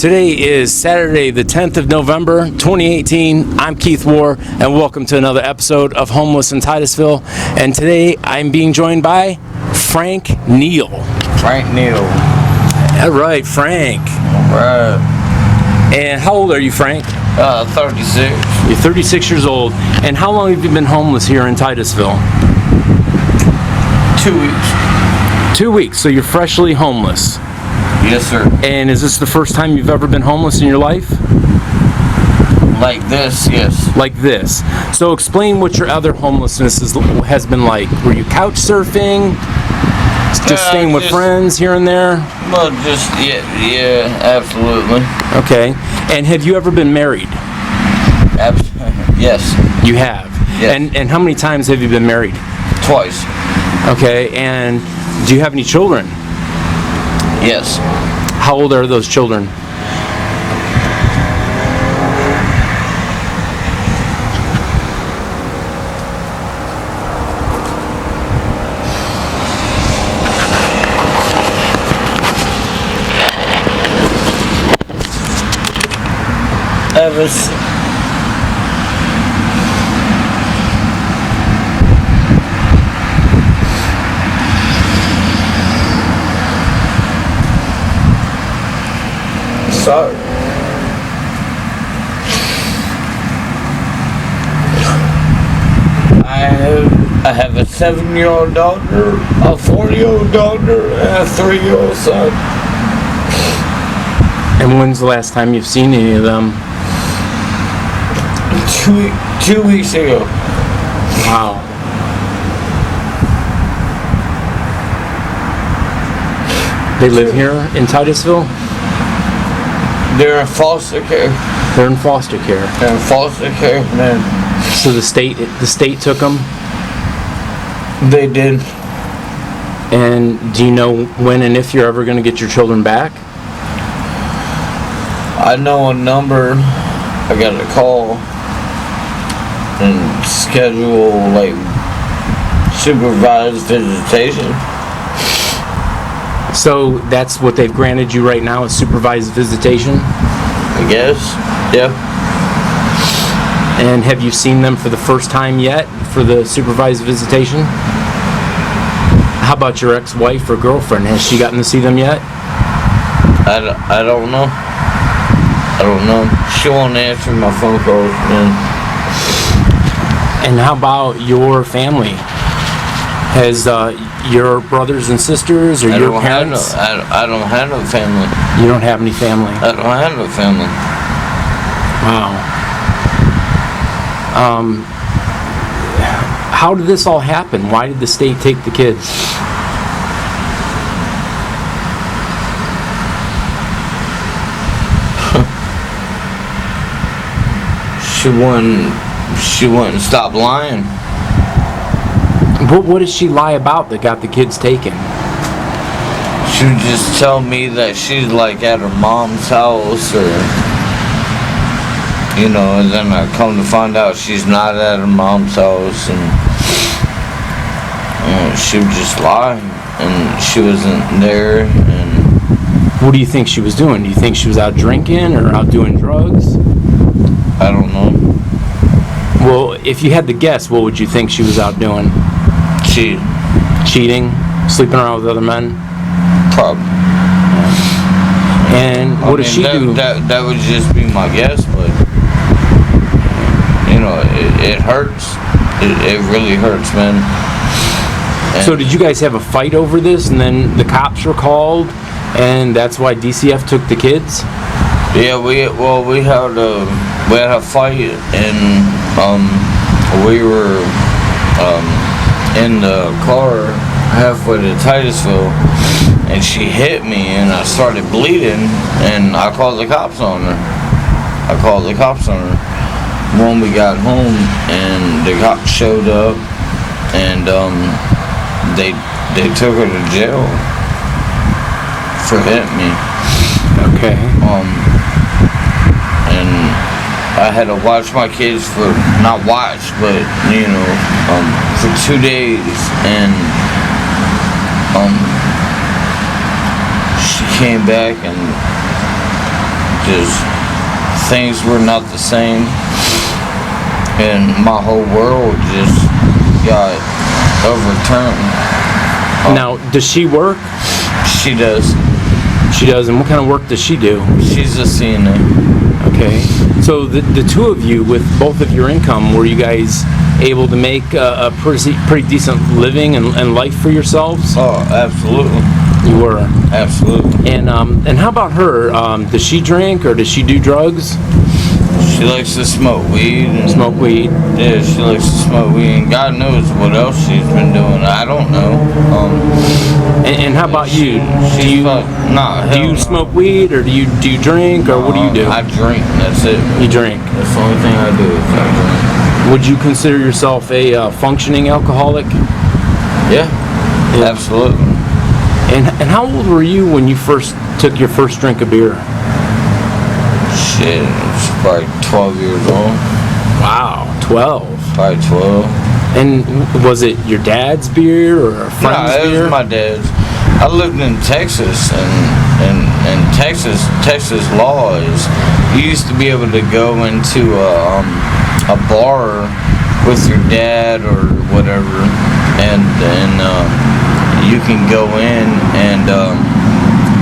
Today is Saturday, the 10th of November, 2018. I'm Keith Warr, and welcome to another episode of Homeless in Titusville. And today I'm being joined by Frank Neal. Frank Neal. All right, Frank. All right. And how old are you, Frank? 36. You're 36 years old. And how long have you been homeless here in Titusville? 2 weeks. 2 weeks, so you're freshly homeless. Yes, sir. And is this the first time you've ever been homeless in your life? Like this, yes. Like this. So explain what your other homelessness has been like. Were you couch surfing? Just staying with friends here and there? Well, yeah, absolutely. Okay. And have you ever been married? Yes. You have? Yes. And how many times have you been married? Twice. Okay. And do you have any children? Yes. How old are those children? Sorry. I have a 7-year-old daughter, a 4-year-old daughter, and a 3-year-old son. And when's the last time you've seen any of them? 2 weeks ago. Wow. They live here in Titusville? They're in foster care. They're in foster care. They're in foster care, man. So the state took them? They did. And do you know when and if you're ever going to get your children back? I know a number. I got to call and schedule like supervised visitation. So that's what they've granted you right now, is supervised visitation? I guess. Yeah. And have you seen them for the first time yet for the supervised visitation? How about your ex-wife or girlfriend? Has she gotten to see them yet? I don't know. I don't know. She won't answer my phone calls, man. And how about your family? Has your brothers and sisters or your parents? I don't have no family. You don't have any family? I don't have no family. Wow. How did this all happen? Why did the state take the kids? She wouldn't stop lying. What did she lie about that got the kids taken? She would just tell me that she's like at her mom's house, or and then I come to find out she's not at her mom's house, and she would just lie, and she wasn't there. And what do you think she was doing? Do you think she was out drinking or out doing drugs? I don't know. Well, if you had to guess, what would you think she was out doing? Cheating? Sleeping around with other men? Probably. And what does she do? That would just be my guess, but it hurts. It really hurts, man. And so did you guys have a fight over this, and then the cops were called, and that's why DCF took the kids? Yeah, we had a fight, and we were in the car halfway to Titusville, and she hit me, and I started bleeding, and I called the cops on her. When we got home, and the cops showed up, and they took her to jail for hitting me. Okay. And I had to watch my kids for, not watch, but, for 2 days, and she came back, and just things were not the same, and my whole world just got overturned. Now, does she work? She does. She does, and what kind of work does she do? She's a CNA. Okay. So the two of you, with both of your income, were you guys able to make a pretty decent living and life for yourselves? Oh, absolutely. You were. Absolutely. And how about her? Does she drink or does she do drugs? She likes to smoke weed. Smoke weed. Yeah, she likes to smoke weed, and God knows what else she's been doing. I don't know. And how about you? Do you smoke weed, or do you drink, or what do you do? I drink. That's it. You drink. That's the only thing I do is I drink. Would you consider yourself a functioning alcoholic? Yeah. Absolutely. And how old were you when you first took your first drink of beer? Shit, it's probably 12 years old. Wow, 12. Probably 12. And was it your dad's beer or a friend's beer? No, it was my dad's. I lived in Texas, and Texas law is you used to be able to go into a bar with your dad or whatever, and you can go in and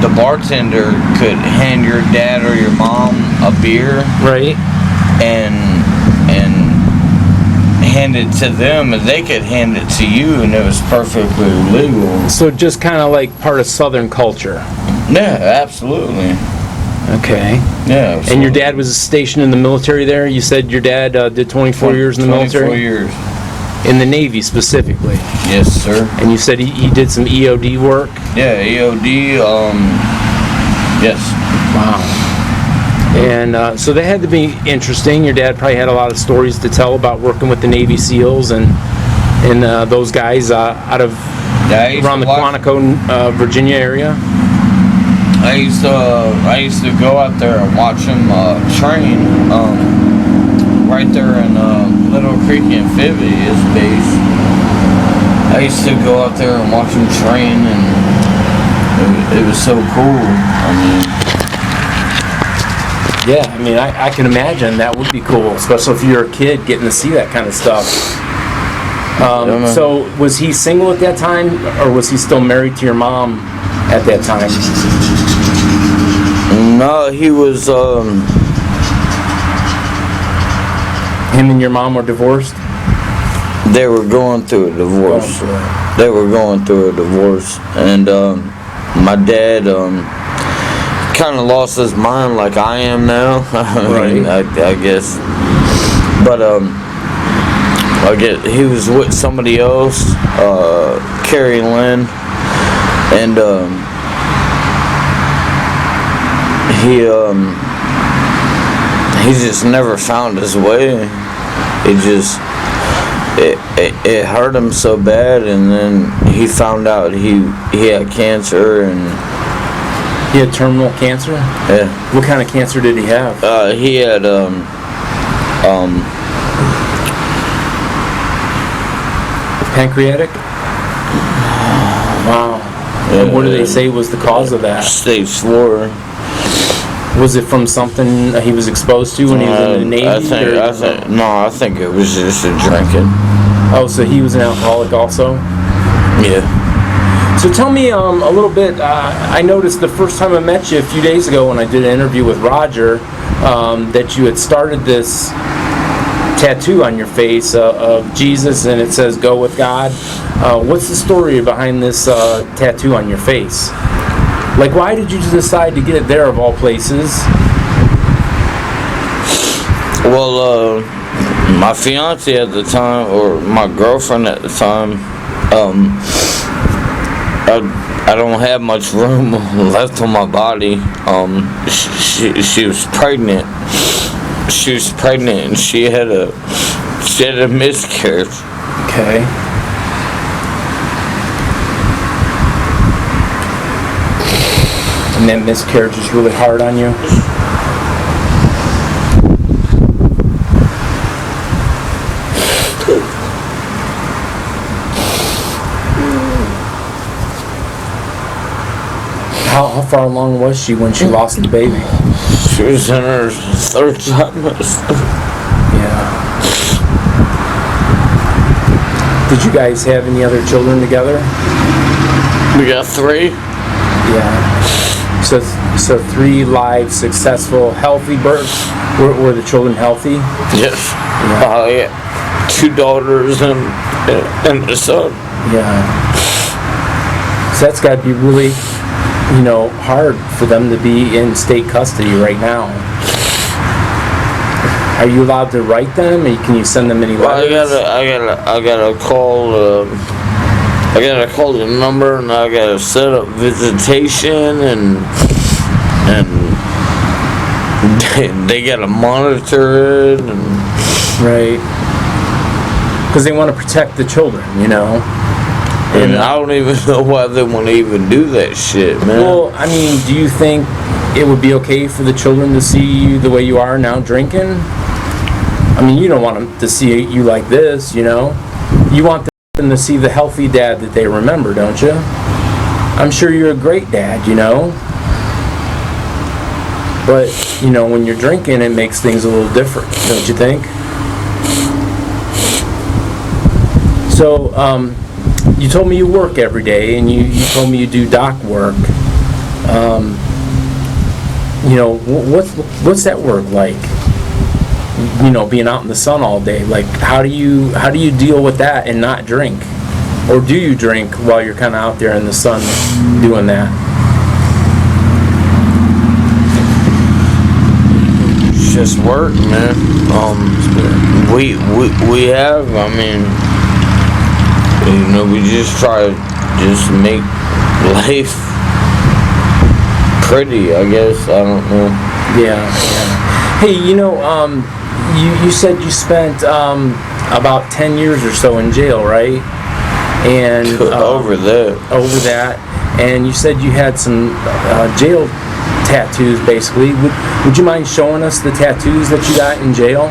the bartender could hand your dad or your mom a beer, right, and hand it to them, and they could hand it to you, and it was perfectly legal. So just kind of like part of Southern culture. Yeah, absolutely. Okay. Yeah. And your dad was stationed in the military there? You said your dad did 24 years in the military? 24 years. In the Navy specifically? Yes, sir. And you said he did some EOD work? Yeah, EOD, yes. Wow. And so that had to be interesting. Your dad probably had a lot of stories to tell about working with the Navy SEALs and those guys out of around the Quantico, Virginia area. I used to go out there and watch them train right there in Little Creek Amphibious Base. I used to go out there and watch them train, and it was so cool. I can imagine that would be cool, especially if you're a kid getting to see that kind of stuff. So was he single at that time, or was he still married to your mom at that time? No, he was. Him and your mom were divorced? They were going through a divorce. They were going through a divorce, and my dad kind of lost his mind like I am now. I guess. But he was with somebody else, Carrie Lynn, and he just never found his way. It hurt him so bad, and then he found out he had cancer, and he had terminal cancer? Yeah. What kind of cancer did he have? He had pancreatic? Wow. And what did they say was the cause of that? Stage 4. Was it from something he was exposed to when he was in the Navy? I think it was just a drinking. Oh, so he was an alcoholic also? Yeah. So tell me a little bit. I noticed the first time I met you a few days ago when I did an interview with Roger that you had started this tattoo on your face of Jesus, and it says "Go with God." What's the story behind this tattoo on your face? Like, why did you decide to get it there of all places? Well, my fiance at the time, or my girlfriend at the time, I don't have much room left on my body. She was pregnant. She was pregnant, and she had a miscarriage. Okay. And that miscarriage is really hard on you? How far along was she when she lost the baby? She was in her third trimester. Yeah. Did you guys have any other children together? We got 3. Yeah. So 3 live, successful, healthy births. Were the children healthy? Yes. Yeah. Yeah. 2 daughters and a son. Yeah. So that's got to be really, hard for them to be in state custody right now. Are you allowed to write them? Or can you send them any letters? I gotta call. I gotta call the number, and I gotta set up visitation, and they gotta monitor it, and right. Because they want to protect the children, And I don't even know why they want to even do that shit, man. Well, I mean, do you think it would be okay for the children to see you the way you are now drinking? I mean, you don't want them to see you like this, You want them to see the healthy dad that they remember, don't you? I'm sure you're a great dad, But, when you're drinking, it makes things a little different, don't you think? So, you told me you work every day, and you told me you do dock work. What's that work like? Being out in the sun all day. Like, how do you deal with that and not drink? Or do you drink while you're kind of out there in the sun doing that? It's just work, man. We have, we just try to just make life pretty, I guess. I don't know. Yeah. Hey, you said you spent about 10 years or so in jail, right? And over that. And you said you had some jail tattoos, basically. Would you mind showing us the tattoos that you got in jail?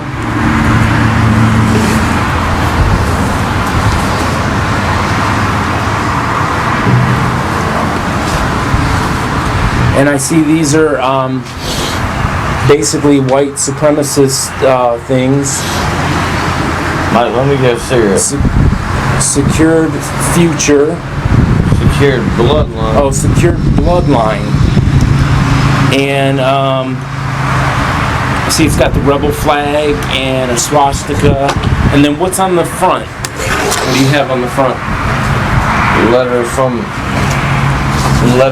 And I see these are basically white supremacist things. Let me get serious. Secured future. Secured bloodline. Oh, secured bloodline. And see, it's got the rebel flag and a swastika. And then what's on the front? What do you have on the front? Letter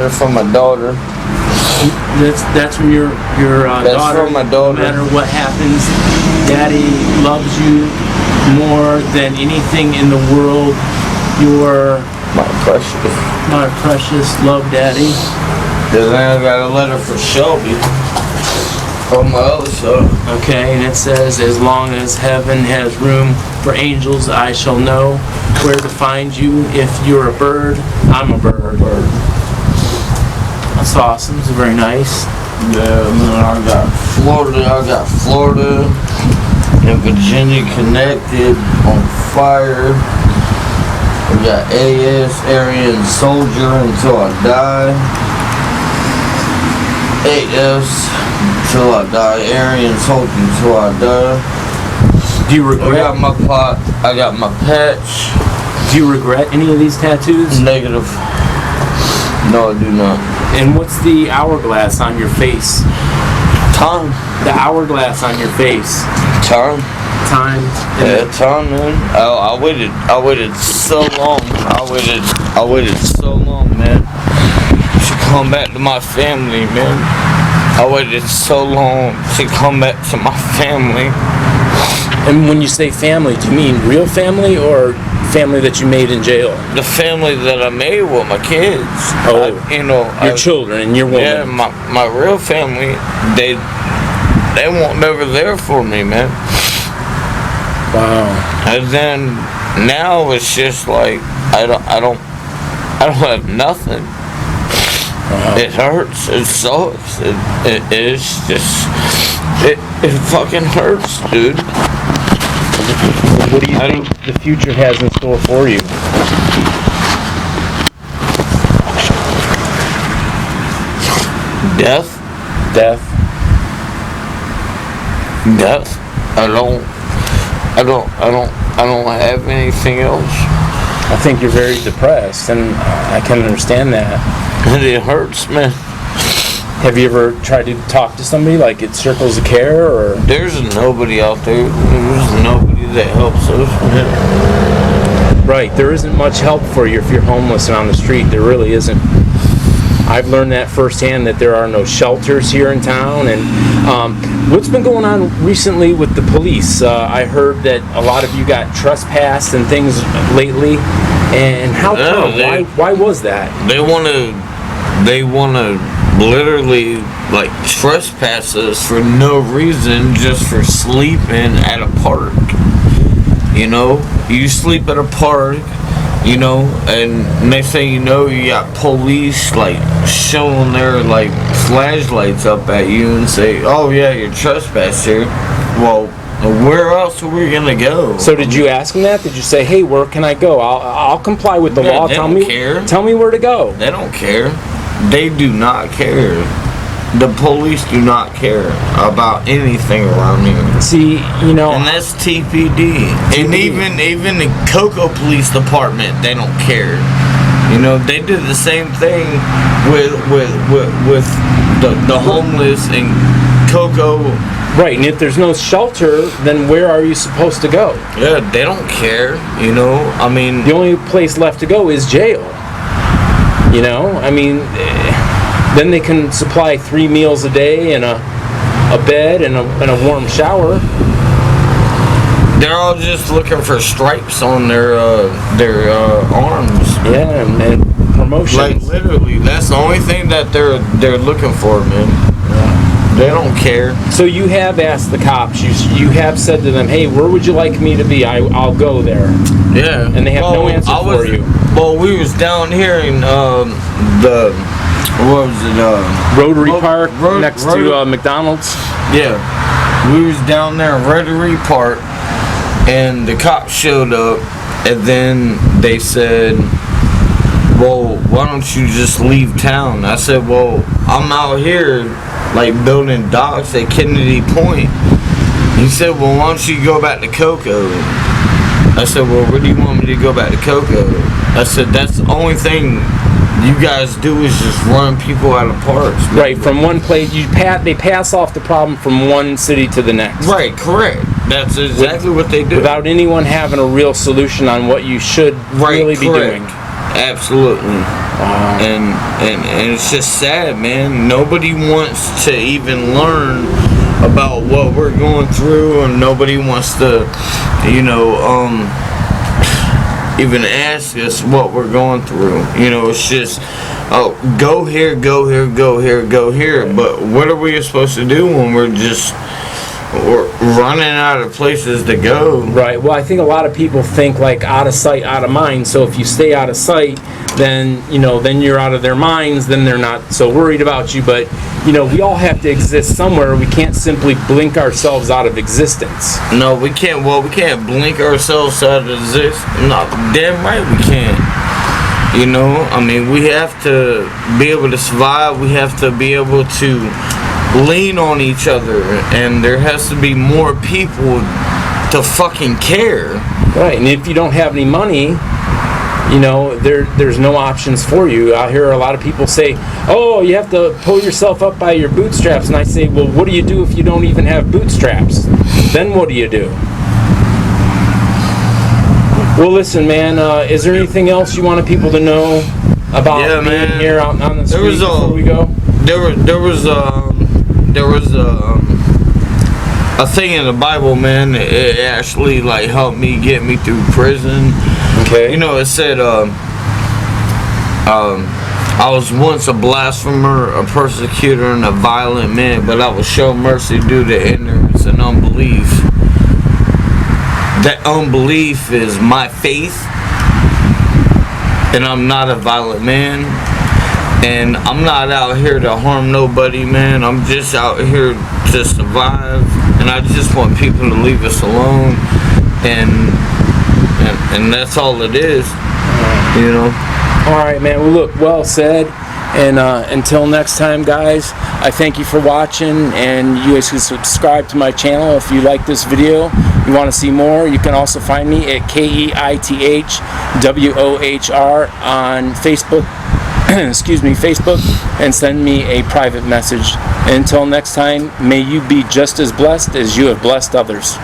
from my daughter. That's from your That's daughter. from my daughter. No matter what happens, Daddy loves you more than anything in the world. You're my precious love, Daddy. Then I got a letter for Shelby from my other son. Okay, and it says, as long as heaven has room for angels, I shall know where to find you. If you're a bird, I'm a bird. That's awesome. It's very nice. Yeah, and then I got Florida and Virginia connected on fire. We got AS, Aryan Soldier until I die. AS until I die. Aryan Soldier until I die. Do you regret? I got my patch. Do you regret any of these tattoos? Negative. No, I do not. And what's the hourglass on your face? Time. The hourglass on your face. Time. Time. Yeah, time, man. I waited so long. I waited so long, man, to come back to my family, man. I waited so long to come back to my family. And when you say family, do you mean real family or family that you made in jail? The family that I made with my kids. Oh, your children and your woman. Yeah, my real family. They weren't never there for me, man. Wow. And then now it's just like I don't have nothing. Wow. It hurts. It sucks. It fucking hurts, dude. What do you think the future has in store for you? Death. Death. I don't have anything else. I think you're very depressed, and I can understand that. And it hurts, man. Have you ever tried to talk to somebody, like at Circles of Care, or? There's nobody out there. There's nobody that helps us. Right, there isn't much help for you if you're homeless and on the street. There really isn't. I've learned that firsthand, that there are no shelters here in town. And what's been going on recently with the police? I heard that a lot of you got trespassed and things lately. And how come? Why was that? They want to literally like trespass us for no reason, just for sleeping at a park. You know, you sleep at a park, you know, and next thing you know, you got police like showing their like flashlights up at you and say, "Oh yeah, you're trespassing." Well, where else are we gonna go? So did you ask them that? Did you say, "Hey, where can I go? I'll comply with the law. Tell me where to go." They don't care. They do not care. The police do not care about anything around here. See, you know, and that's TPD. And even the Cocoa Police Department, they don't care. You know, they did the same thing with the homeless in Cocoa. Right, and if there's no shelter, then where are you supposed to go? Yeah, they don't care. You know, I mean, the only place left to go is jail. You know, I mean, then they can supply 3 meals a day and a bed and a warm shower. They're all just looking for stripes on their arms. Yeah, and promotions. Like literally, that's the only thing that they're looking for, man. They don't care. So you have asked the cops. You have said to them, "Hey, where would you like me to be? I'll go there." Yeah. And they have no answer for you. Well, we was down here in Rotary Park next to McDonald's. Yeah. We was down there in Rotary Park, and the cops showed up, and then they said, "Well, why don't you just leave town?" I said, "Well, I'm out here like building docks at Kennedy Point." He said, "Well, why don't you go back to Cocoa?" I said, "Well, where do you want me to go back to Cocoa?" I said, "That's the only thing you guys do is just run people out of parks." Right, from one place, they pass off the problem from one city to the next. Right, correct. That's exactly what they do. Without anyone having a real solution on what you should really be doing. Absolutely. Wow. And it's just sad, man. Nobody wants to even learn about what we're going through, and nobody wants to, you know, even ask us what we're going through. You know, it's just, oh, go here, go here, go here, go here. But what are we supposed to do when we're running out of places to go? Right. Well, I think a lot of people think like out of sight, out of mind. So if you stay out of sight, then you're out of their minds. Then they're not so worried about you. But we all have to exist somewhere. We can't simply blink ourselves out of existence. No, we can't. Well, we can't blink ourselves out of existence. No, damn right we can't. You know, I mean, we have to be able to survive. We have to be able to lean on each other, and there has to be more people to fucking care. Right, and if you don't have any money, there's no options for you. I hear a lot of people say, "Oh, you have to pull yourself up by your bootstraps," and I say, "Well, what do you do if you don't even have bootstraps? Then what do you do?" Well, listen, man, is there anything else you wanted people to know about being here out on the street before we go? There was a thing in the Bible, man. It actually like helped me get me through prison. Okay. It said, I was once a blasphemer, a persecutor, and a violent man, but I will show mercy due to ignorance and unbelief. That unbelief is my faith, and I'm not a violent man. And I'm not out here to harm nobody, man. I'm just out here to survive. And I just want people to leave us alone. And that's all it is, All right, man. Well, look, well said. And until next time, guys, I thank you for watching, and you guys can subscribe to my channel if you like this video. You want to see more, you can also find me at KEITHWOHR on Facebook, Facebook, and send me a private message. And until next time, may you be just as blessed as you have blessed others.